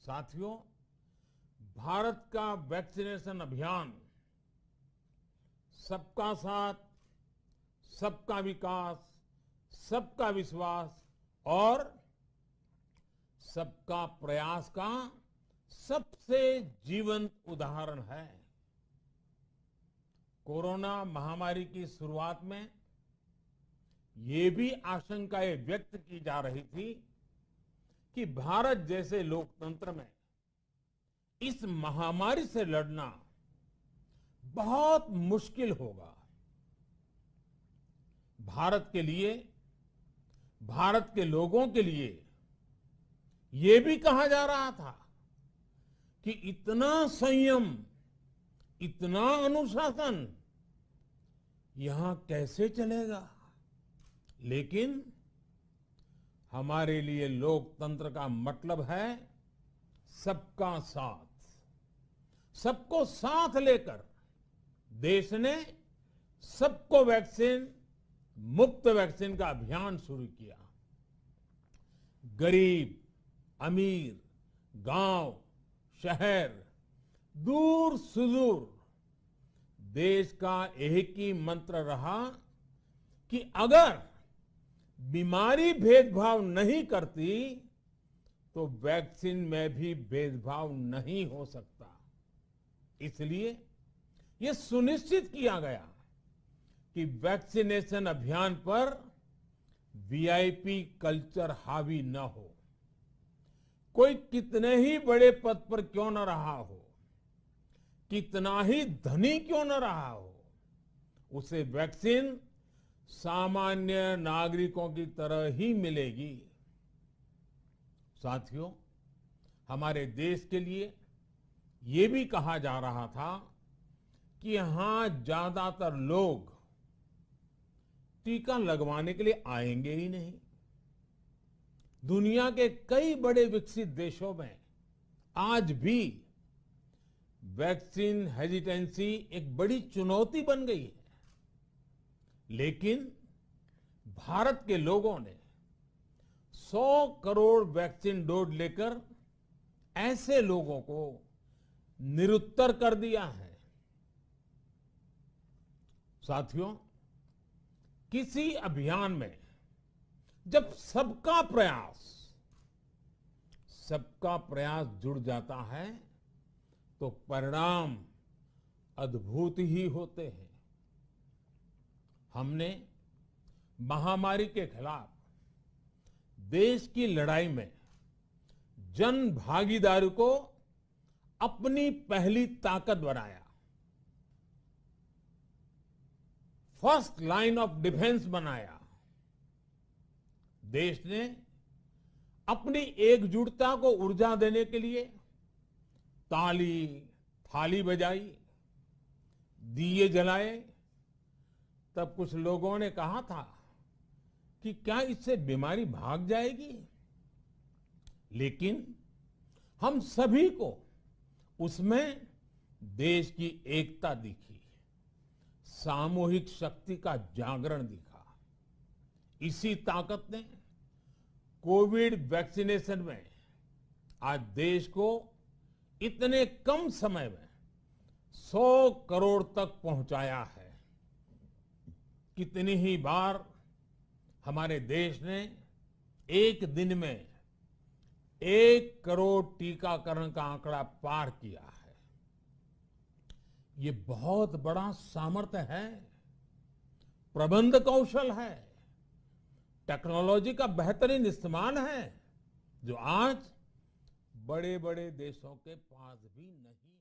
साथियों, भारत का वैक्सीनेशन अभियान सबका साथ, सबका विकास, सबका विश्वास और सबका प्रयास का सबसे जीवंत उदाहरण है। कोरोना महामारी की शुरुआत में ये भी आशंकाएं व्यक्त की जा रही थी कि भारत जैसे लोकतंत्र में इस महामारी से लड़ना बहुत मुश्किल होगा। भारत के लिए, भारत के लोगों के लिए ये भी कहा जा रहा था कि इतना संयम, इतना अनुशासन यहां कैसे चलेगा। लेकिन हमारे लिए लोकतंत्र का मतलब है सबका साथ। सबको साथ लेकर देश ने सबको वैक्सीन, मुफ्त वैक्सीन का अभियान शुरू किया। गरीब, अमीर, गांव, शहर, दूर सुदूर, देश का एक ही मंत्र रहा कि अगर बीमारी भेदभाव नहीं करती तो वैक्सीन में भी भेदभाव नहीं हो सकता। इसलिए यह सुनिश्चित किया गया कि वैक्सीनेशन अभियान पर वीआईपी कल्चर हावी न हो। कोई कितने ही बड़े पद पर क्यों न रहा हो, कितना ही धनी क्यों न रहा हो, उसे वैक्सीन सामान्य नागरिकों की तरह ही मिलेगी। साथियों, हमारे देश के लिए ये भी कहा जा रहा था कि यहां ज्यादातर लोग टीका लगवाने के लिए आएंगे ही नहीं। दुनिया के कई बड़े विकसित देशों में आज भी वैक्सीन हेजिटेंसी एक बड़ी चुनौती बन गई है। लेकिन भारत के लोगों ने 100 करोड़ वैक्सीन डोज लेकर ऐसे लोगों को निरुत्तर कर दिया है। साथियों, किसी अभियान में जब सबका प्रयास जुड़ जाता है तो परिणाम अद्भुत ही होते हैं। हमने महामारी के खिलाफ देश की लड़ाई में जन भागीदारी को अपनी पहली ताकत बनाया। फर्स्ट लाइन ऑफ डिफेंस बनाया। देश ने अपनी एकजुटता को ऊर्जा देने के लिए ताली, थाली बजाई, दिए जलाए। तब कुछ लोगों ने कहा था कि क्या इससे बीमारी भाग जाएगी। लेकिन हम सभी को उसमें देश की एकता दिखी, सामूहिक शक्ति का जागरण दिखा। इसी ताकत ने कोविड वैक्सीनेशन में आज देश को इतने कम समय में 100 करोड़ तक पहुंचाया है। कितनी ही बार हमारे देश ने एक दिन में 1 करोड़ टीकाकरण का आंकड़ा पार किया है। ये बहुत बड़ा सामर्थ्य है, प्रबंध कौशल है, टेक्नोलॉजी का बेहतरीन इस्तेमाल है, जो आज बड़े बड़े देशों के पास भी नहीं।